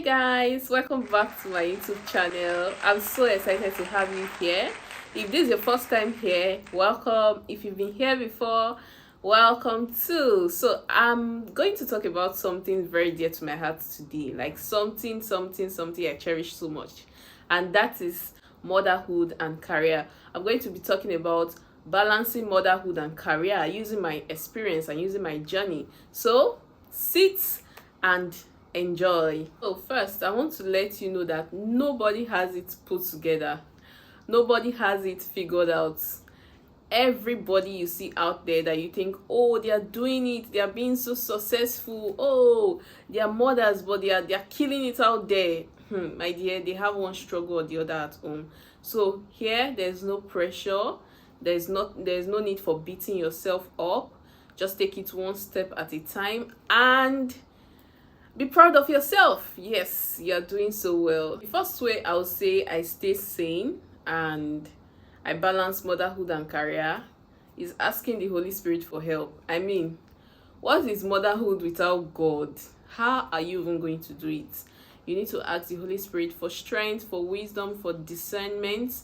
Guys, welcome back to my YouTube channel. I'm so excited to have you here. If this is your first time here, welcome. If you've been here before, welcome too. So I'm going to talk about something very dear to my heart today, like something I cherish so much, and that is motherhood and career. I'm going to be talking about balancing motherhood and career using my experience and using my journey. So sit and enjoy. So first, I want to let you know that nobody has it put together. Nobody has it figured out. Everybody you see out there that you think, oh, they are doing it, they are being so successful, oh, they are mothers, but they are killing it out there. My dear, they have one struggle or the other at home. So here, there's no pressure. There's no need for beating yourself up. Just take it one step at a time and be proud of yourself. Yes, you're doing so well. The first way I would say I stay sane and I balance motherhood and career is asking the Holy Spirit for help. I mean, what is motherhood without God? How are you even going to do it? You need to ask the Holy Spirit for strength, for wisdom, for discernment,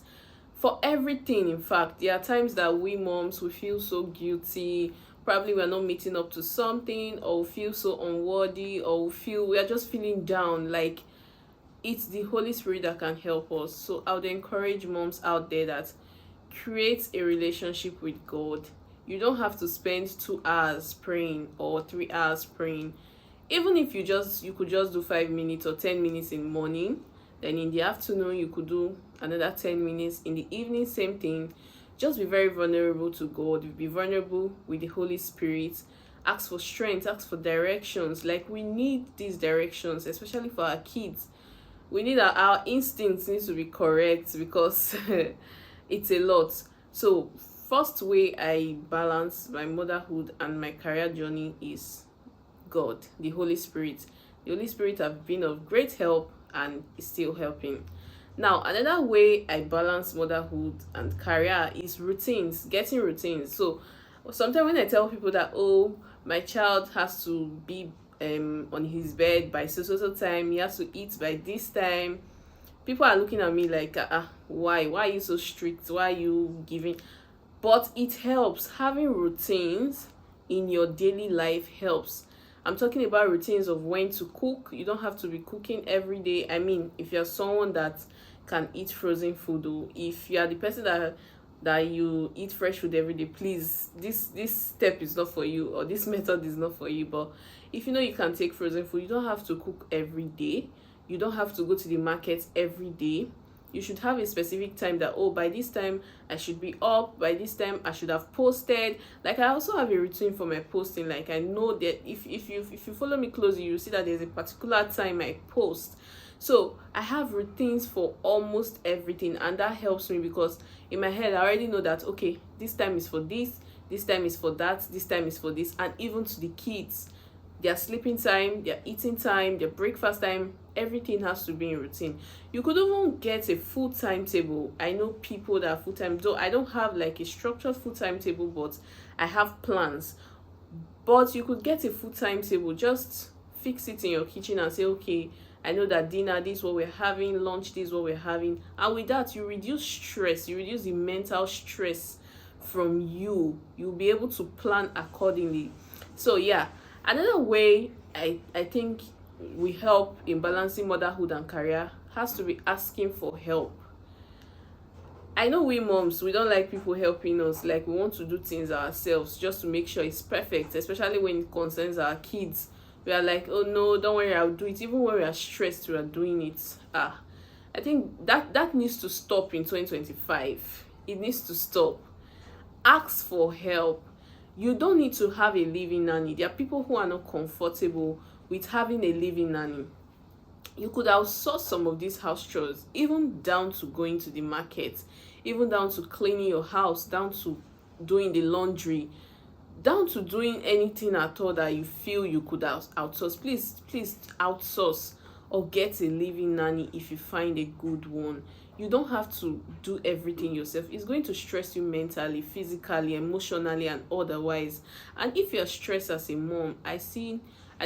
for everything. In fact, there are times that we moms, we feel so guilty. Probably we're not meeting up to something, or we feel so unworthy, or we are just feeling down. Like, it's the Holy Spirit that can help us. So I would encourage moms out there that create a relationship with God. You don't have to spend 2 hours praying or 3 hours praying. Even if you could just do 5 minutes or 10 minutes in the morning, then in the afternoon you could do another 10 minutes, in the evening same thing. Just be very vulnerable to God. Be vulnerable with the Holy Spirit. Ask for strength, ask for directions. Like, we need these directions, especially for our kids. We need our instincts need to be correct, because it's a lot. So first way I balance my motherhood and my career journey is God, the Holy Spirit. The Holy Spirit have been of great help and is still helping. Now, another way I balance motherhood and career is routines, getting routines. So sometimes when I tell people that, oh, my child has to be on his bed by so time, he has to eat by this time, people are looking at me like, why are you so strict? Why are you giving? But it helps. Having routines in your daily life helps. I'm talking about routines of when to cook. You don't have to be cooking every day. I mean, if you're someone that can eat frozen food, or if you are the person that you eat fresh food every day, please, this step is not for you, or this method is not for you. But if you know you can take frozen food, you don't have to cook every day. You don't have to go to the market every day. You should have a specific time that, oh, by this time I should be up, by this time I should have posted. Like, I also have a routine for my posting. Like, I know that if you follow me closely, you see that there's a particular time I post. So I have routines for almost everything, and that helps me, because in my head I already know that, okay, this time is for this time is for that, this time is for this. And even to the kids, their sleeping time, their eating time, their breakfast time, everything has to be in routine. You could even get a full timetable. I know people that are full-time, though I don't have like a structured full timetable, but I have plans. But you could get a full timetable. Just fix it in your kitchen and say, okay, I know that dinner, this is what we're having, lunch, this is what we're having. And with that, you reduce stress, you reduce the mental stress from you. You'll be able to plan accordingly. So yeah, another way I think we help in balancing motherhood and career has to be asking for help. I know we moms, we don't like people helping us. Like, we want to do things ourselves just to make sure it's perfect, especially when it concerns our kids. We are like, oh no, don't worry, I'll do it. Even when we are stressed, we are doing it. I think that needs to stop in 2025. It needs to stop. Ask for help. You don't need to have a living nanny. There are people who are not comfortable with having a living nanny. You could outsource some of these house chores, even down to going to the market, even down to cleaning your house, down to doing the laundry, down to doing anything at all that you feel you could outsource. Please outsource, or get a living nanny if you find a good one. You don't have to do everything yourself. It's going to stress you mentally, physically, emotionally, and otherwise. And if you're stressed as a mom, I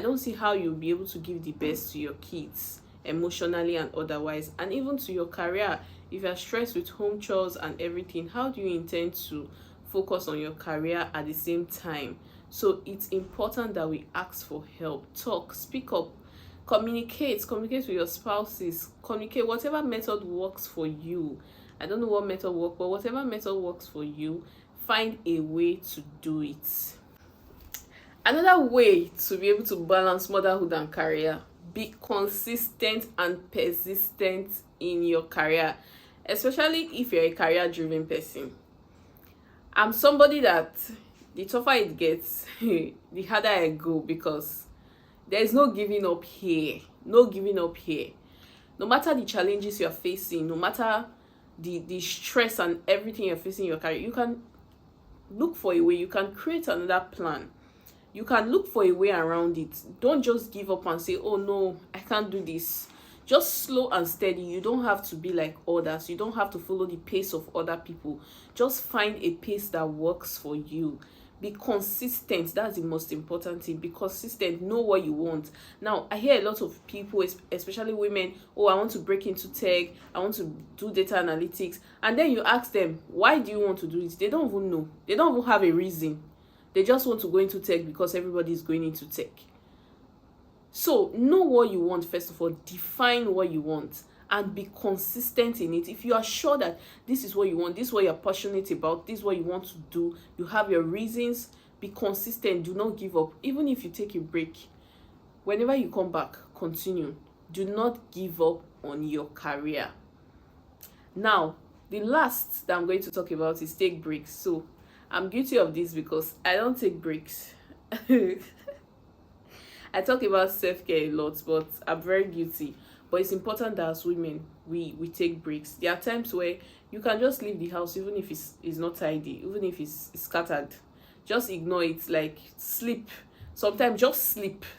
don't see how you'll be able to give the best to your kids. emotionally and otherwise. And even to your career, if you're stressed with home chores and everything, how do you intend to focus on your career at the same time? So it's important that we ask for help, talk, speak up, communicate with your spouses, communicate whatever method works for you. I don't know what method works, but whatever method works for you, find a way to do it. Another way to be able to balance motherhood and career: be consistent and persistent in your career, especially if you're a career driven person. I'm somebody that the tougher it gets, the harder I go, because there is no giving up here. No giving up here. No matter the challenges you're facing, no matter the stress and everything you're facing in your career, you can look for a way. You can create another plan. You can look for a way around it. Don't just give up and say, oh no, I can't do this. Just slow and steady. You don't have to be like others. You don't have to follow the pace of other people. Just find a pace that works for you. Be consistent. That's the most important thing. Be consistent. Know what you want. Now, I hear a lot of people, especially women, oh, I want to break into tech. I want to do data analytics. And then you ask them, why do you want to do it? They don't even know. They don't even have a reason. They just want to go into tech because everybody is going into tech. So know what you want first of all. Define what you want and be consistent in it. If you are sure that this is what you want, this is what you're passionate about, this is what you want to do, you have your reasons, be consistent. Do not give up. Even if you take a break, whenever you come back, continue. Do not give up on your career. Now, the last that I'm going to talk about is take breaks. So I'm guilty of this because I don't take breaks. I talk about self-care a lot, but I'm very guilty. But it's important that as women, we take breaks. There are times where you can just leave the house even if it's not tidy, even if it's scattered. Just ignore it, like sleep. Sometimes just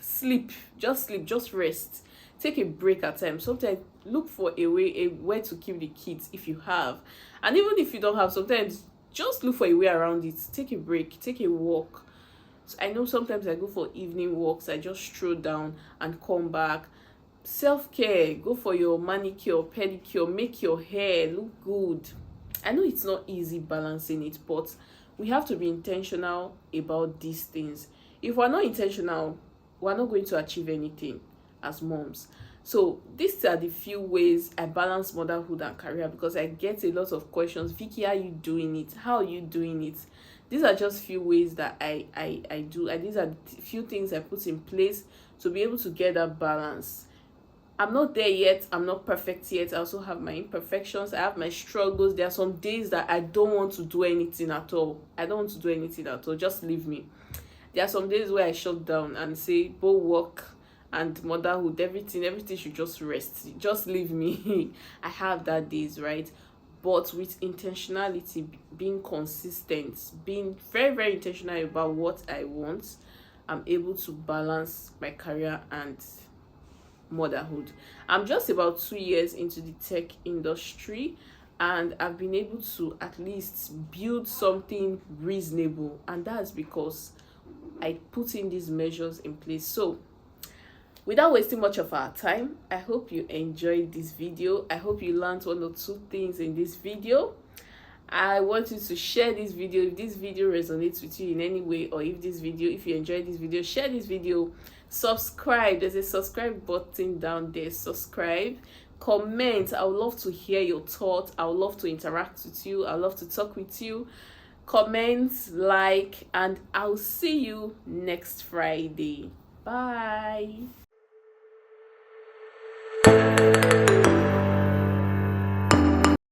sleep, just rest. Take a break at times. Sometimes look for a way to keep the kids if you have. And even if you don't have, sometimes just look for a way around it. Take a break, take a walk. So I know sometimes I go for evening walks. I just stroll down and come back. Self-care, go for your manicure, pedicure, make your hair look good. I know it's not easy balancing it, but we have to be intentional about these things. If we're not intentional, we're not going to achieve anything as moms. So these are the few ways I balance motherhood and career, because I get a lot of questions. Vicky, are you doing it? How are you doing it? These are just few ways that I do, and these are the few things I put in place to be able to get that balance. I'm not there yet. I'm not perfect yet. I also have my imperfections. I have my struggles. There are some days that I don't want to do anything at all. I don't want to do anything at all. Just leave me. There are some days where I shut down and say, both work and motherhood, everything should just rest. Just leave me. I have that days, right? But with intentionality, being consistent, being very, very intentional about what I want, I'm able to balance my career and motherhood. I'm just about 2 years into the tech industry, and I've been able to at least build something reasonable, and that's because I put in these measures in place. So without wasting much of our time, I hope you enjoyed this video. I hope you learned 1 or 2 things in this video. I want you to share this video if this video resonates with you in any way, or if you enjoyed this video, share this video. Subscribe. There's a subscribe button down there. Subscribe. Comment. I would love to hear your thoughts. I would love to interact with you. I would love to talk with you. Comment, like, and I'll see you next Friday. Bye.